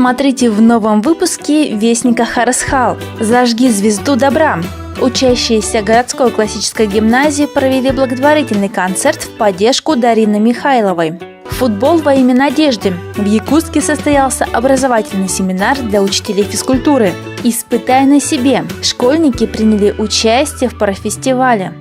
Смотрите в новом выпуске «Вестника Харасхал». Зажги звезду добра. Учащиеся городской классической гимназии провели благотворительный концерт в поддержку Дарины Михайловой. Футбол во имя надежды. В Якутске состоялся образовательный семинар для учителей физкультуры. «Испытай на себе». Школьники приняли участие в парафестивале.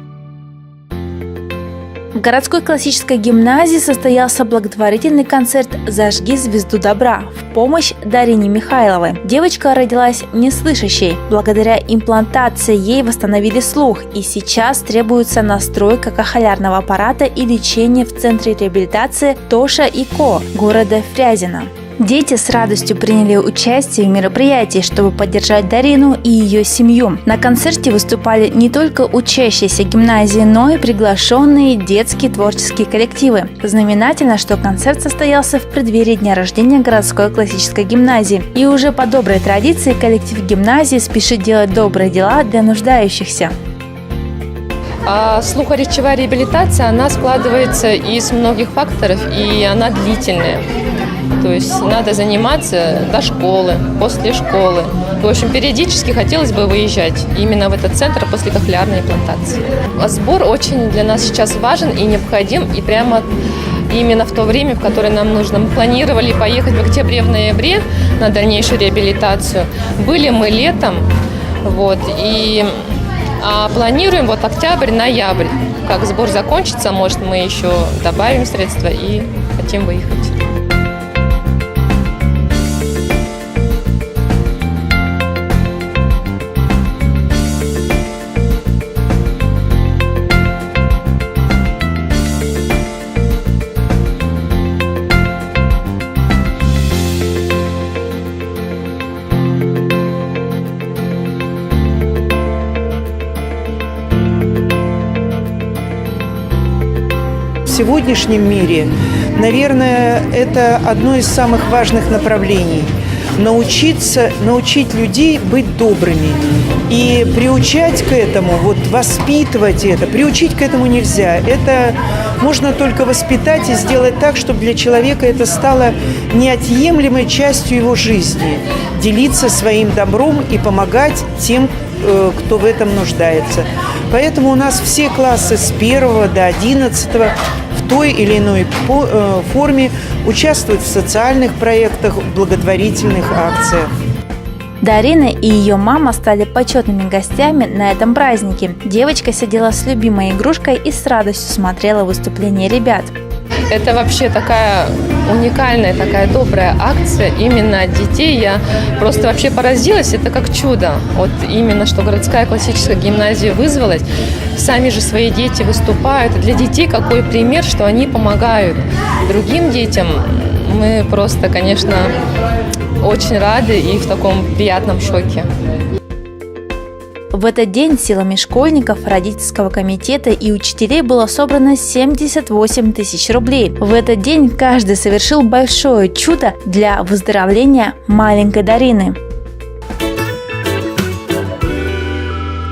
В городской классической гимназии состоялся благотворительный концерт «Зажги звезду добра» в помощь Дарине Михайловой. Девочка родилась неслышащей. Благодаря имплантации ей восстановили слух, и сейчас требуется настройка кохлеарного аппарата и лечение в Центре реабилитации Тоша и Ко города Фрязино. Дети с радостью приняли участие в мероприятии, чтобы поддержать Дарину и ее семью. На концерте выступали не только учащиеся гимназии, но и приглашенные детские творческие коллективы. Знаменательно, что концерт состоялся в преддверии дня рождения городской классической гимназии. И уже по доброй традиции коллектив гимназии спешит делать добрые дела для нуждающихся. Слухоречевая реабилитация, она складывается из многих факторов, и она длительная. То есть надо заниматься до школы, после школы. В общем, периодически хотелось бы выезжать именно в этот центр после кохлеарной имплантации. Сбор очень для нас сейчас важен и необходим, и прямо именно в то время, в которое нам нужно. Мы планировали поехать в октябре, в ноябре на дальнейшую реабилитацию. Были мы летом, планируем октябрь-ноябрь. Как сбор закончится, может, мы еще добавим средства и хотим выехать. В сегодняшнем мире, наверное, это одно из самых важных направлений. Научить людей быть добрыми. И приучать к этому, воспитывать это, приучить к этому нельзя. Это можно только воспитать и сделать так, чтобы для человека это стало неотъемлемой частью его жизни. Делиться своим добром и помогать тем, кто в этом нуждается. Поэтому у нас все классы с 1 до 11 в той или иной форме участвуют в социальных проектах, благотворительных акциях. Дарина и ее мама стали почетными гостями на этом празднике. Девочка сидела с любимой игрушкой и с радостью смотрела выступления ребят. Это вообще такая уникальная, такая добрая акция именно от детей. Я просто вообще поразилась, это как чудо. Именно, что городская классическая гимназия вызвалась. Сами же свои дети выступают. Для детей какой пример, что они помогают другим детям. Мы просто, конечно, очень рады и в таком приятном шоке. В этот день силами школьников, родительского комитета и учителей было собрано 78 тысяч рублей. В этот день каждый совершил большое чудо для выздоровления маленькой Дарины.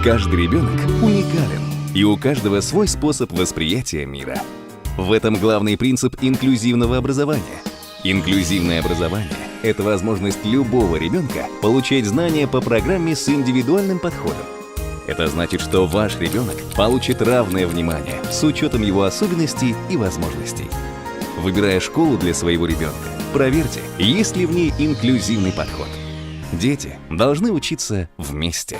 Каждый ребенок уникален, и у каждого свой способ восприятия мира. В этом главный принцип инклюзивного образования. Инклюзивное образование – это возможность любого ребенка получать знания по программе с индивидуальным подходом. Это значит, что ваш ребенок получит равное внимание с учетом его особенностей и возможностей. Выбирая школу для своего ребенка, проверьте, есть ли в ней инклюзивный подход. Дети должны учиться вместе.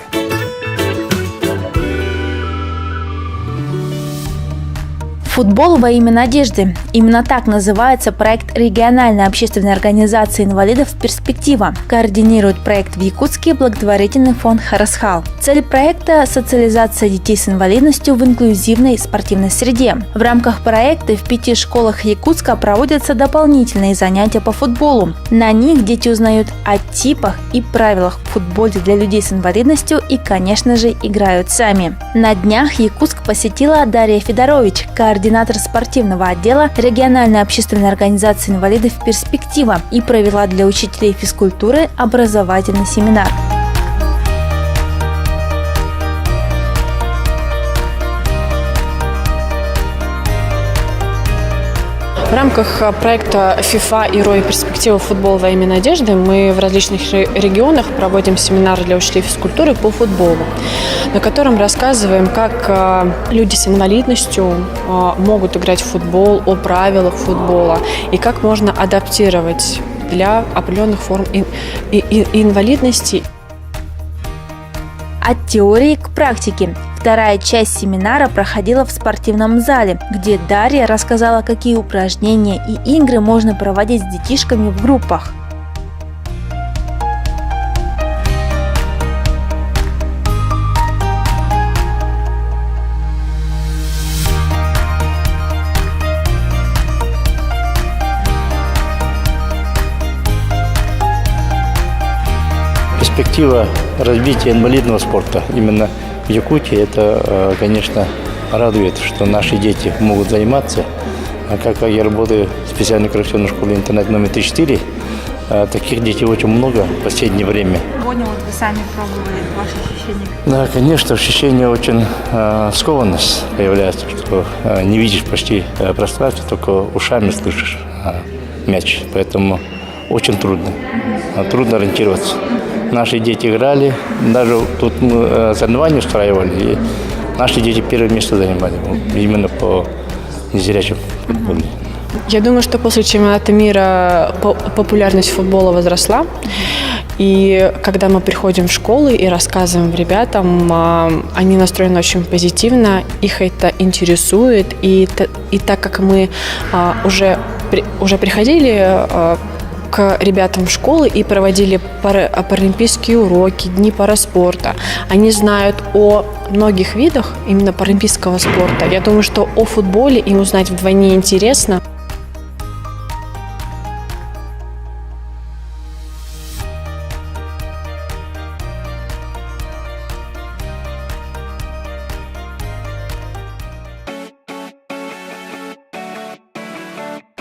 Футбол во имя надежды. Именно так называется проект региональной общественной организации инвалидов «Перспектива». Координирует проект в Якутске благотворительный фонд «Харасхал». Цель проекта – социализация детей с инвалидностью в инклюзивной спортивной среде. В рамках проекта в 5 школах Якутска проводятся дополнительные занятия по футболу. На них дети узнают о типах и правилах в футболе для людей с инвалидностью и, конечно же, играют сами. На днях Якутск посетила Дарья Федорович, координатор спортивного отдела региональной общественной организации инвалидов «Перспектива», и провела для учителей физкультуры образовательный семинар. рамках проекта FIFA и ROI «Перспектива футбола во имя надежды» мы в различных регионах проводим семинары для учителей физкультуры по футболу, на котором рассказываем, как люди с инвалидностью могут играть в футбол, о правилах футбола и как можно адаптировать для определенных форм инвалидности. От теории к практике. Вторая часть семинара проходила в спортивном зале, где Дарья рассказала, какие упражнения и игры можно проводить с детишками в группах. Перспектива развития инвалидного спорта именно в Якутии, это, конечно, радует, что наши дети могут заниматься. Как я работаю в специальной коррекционной школе интернат номер 34, таких детей очень много в последнее время. Сегодня вот вы сами пробовали, ваши ощущения? Да, конечно, ощущение очень скованность появляется, что не видишь почти пространство, только ушами слышишь мяч, поэтому очень трудно ориентироваться. Наши дети играли, даже тут мы соревнования устраивали, и наши дети первое место занимали именно по незрячим футболу. Я думаю, что после чемпионата мира популярность футбола возросла. И когда мы приходим в школы и рассказываем ребятам, они настроены очень позитивно, их это интересует. И так как мы уже приходили к ребятам в школы и проводили паралимпийские уроки, дни параспорта. Они знают о многих видах именно паралимпийского спорта. Я думаю, что о футболе им узнать вдвойне интересно.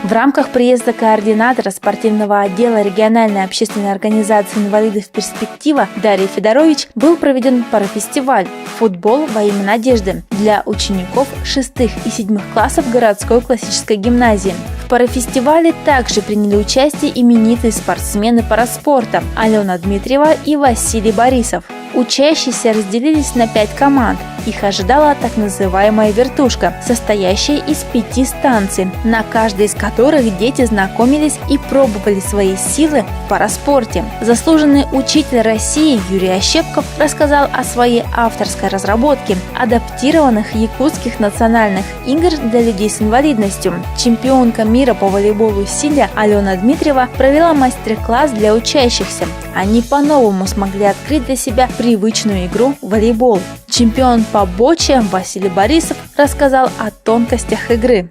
В рамках приезда координатора спортивного отдела региональной общественной организации инвалидов «Перспектива» Дарьи Федорович был проведен парафестиваль «Футбол во имя надежды» для учеников 6 и 7 классов городской классической гимназии. В парафестивале также приняли участие именитые спортсмены параспорта Алена Дмитриева и Василий Борисов. Учащиеся разделились на 5 команд. Их ожидала так называемая вертушка, состоящая из 5 станций, на каждой из которых дети знакомились и пробовали свои силы в параспорте. Заслуженный учитель России Юрий Ощепков рассказал о своей авторской разработке адаптированных якутских национальных игр для людей с инвалидностью. Чемпионка мира по волейболу силе Алена Дмитриева провела мастер-класс для учащихся. Они по-новому смогли открыть для себя привычную игру в волейбол. Чемпион по боче Василий Борисов рассказал о тонкостях игры.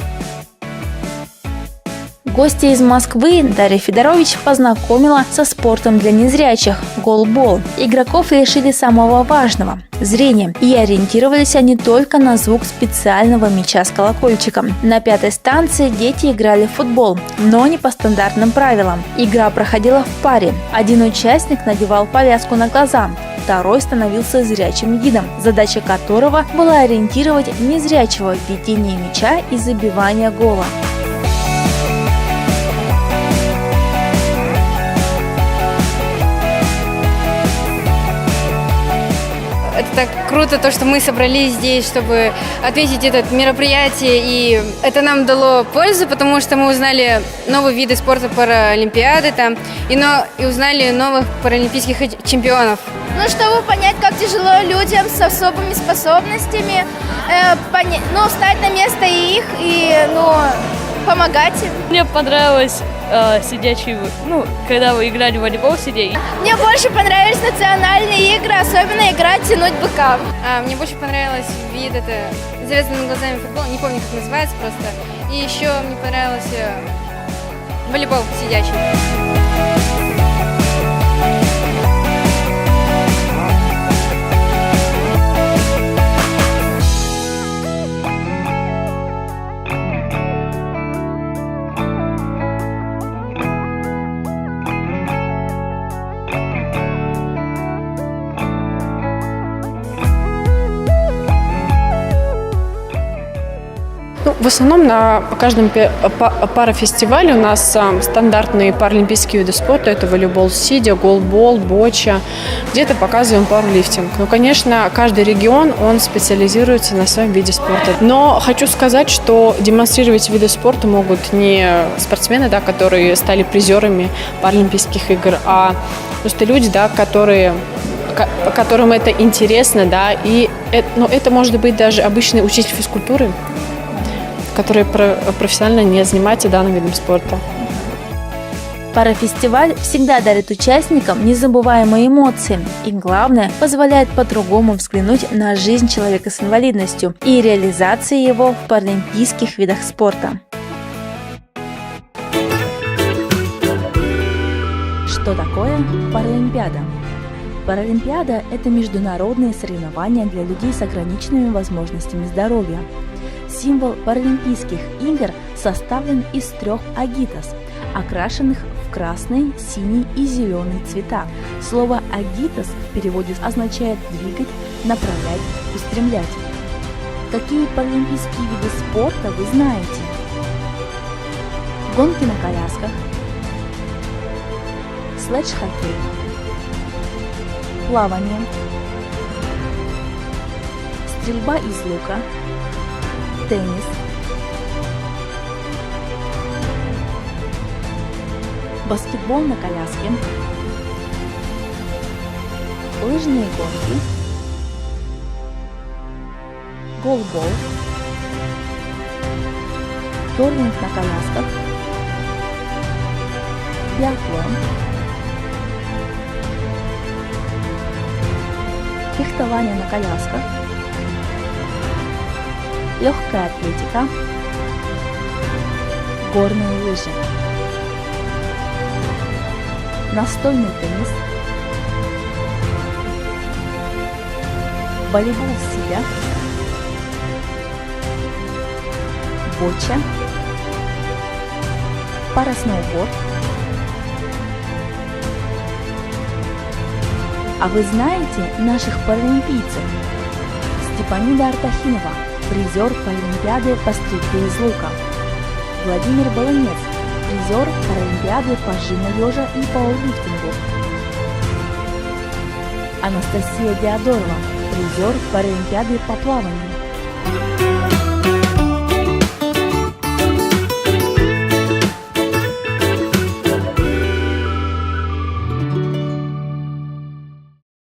Гостья из Москвы Дарья Федорович познакомила со спортом для незрячих – голбол. Игроков лишили самого важного – зрения, и ориентировались они только на звук специального мяча с колокольчиком. На 5-й станции дети играли в футбол, но не по стандартным правилам. Игра проходила в паре. Один участник надевал повязку на глаза, второй становился зрячим гидом, задача которого была ориентировать незрячего в ведении мяча и забивания гола. Это так круто, то, что мы собрались здесь, чтобы отметить это мероприятие, и это нам дало пользу, потому что мы узнали новые виды спорта, паралимпиады там, и узнали новых паралимпийских чемпионов. Ну, чтобы понять, как тяжело людям с особыми способностями, встать на место их и, помогать им. Мне понравилось когда вы играли в волейбол сидеть. Мне больше понравились национальные игры, особенно игра «Тянуть быка». Мне больше понравилось вид завязанными глазами футбол, не помню, как называется просто. И еще мне понравился волейбол сидячий. Ну, в основном на каждом парафестивале у нас стандартные паралимпийские виды спорта. Это волейбол сидя, голбол, боча. Где-то показываем пауэрлифтинг. Ну, конечно, каждый регион, он специализируется на своем виде спорта. Но хочу сказать, что демонстрировать виды спорта могут не спортсмены, да, которые стали призерами Паралимпийских игр, а просто люди, да, которым это интересно, да, и это может быть даже обычный учитель физкультуры, который профессионально не занимается данным видом спорта. Парафестиваль всегда дарит участникам незабываемые эмоции и, главное, позволяет по-другому взглянуть на жизнь человека с инвалидностью и реализации его в паралимпийских видах спорта. Что такое Паралимпиада? Паралимпиада – это международные соревнования для людей с ограниченными возможностями здоровья. Символ Паралимпийских игр составлен из 3 агитас, окрашенных в красный, синий и зеленый цвета. Слово «агитас» в переводе означает «двигать», «направлять», «устремлять». Какие паралимпийские виды спорта вы знаете? Гонки на колясках, следж-хоккей, плавание, стрельба из лука, теннис, баскетбол на коляске, лыжные гонки, голбол, керлинг на колясках, биатлон, фехтование на колясках, легкая атлетика, горные лыжи, настольный теннис, волейбол сидя, боча, парасноуборд. А вы знаете наших паралимпийцев? Степанида Артахинова, призер Паралимпиады по стрельбе из лука. Владимир Баланец, призер Паралимпиады по жимо-лежа и пауэрлифтингу. Анастасия Диадорова, призер Паралимпиады по плаванию.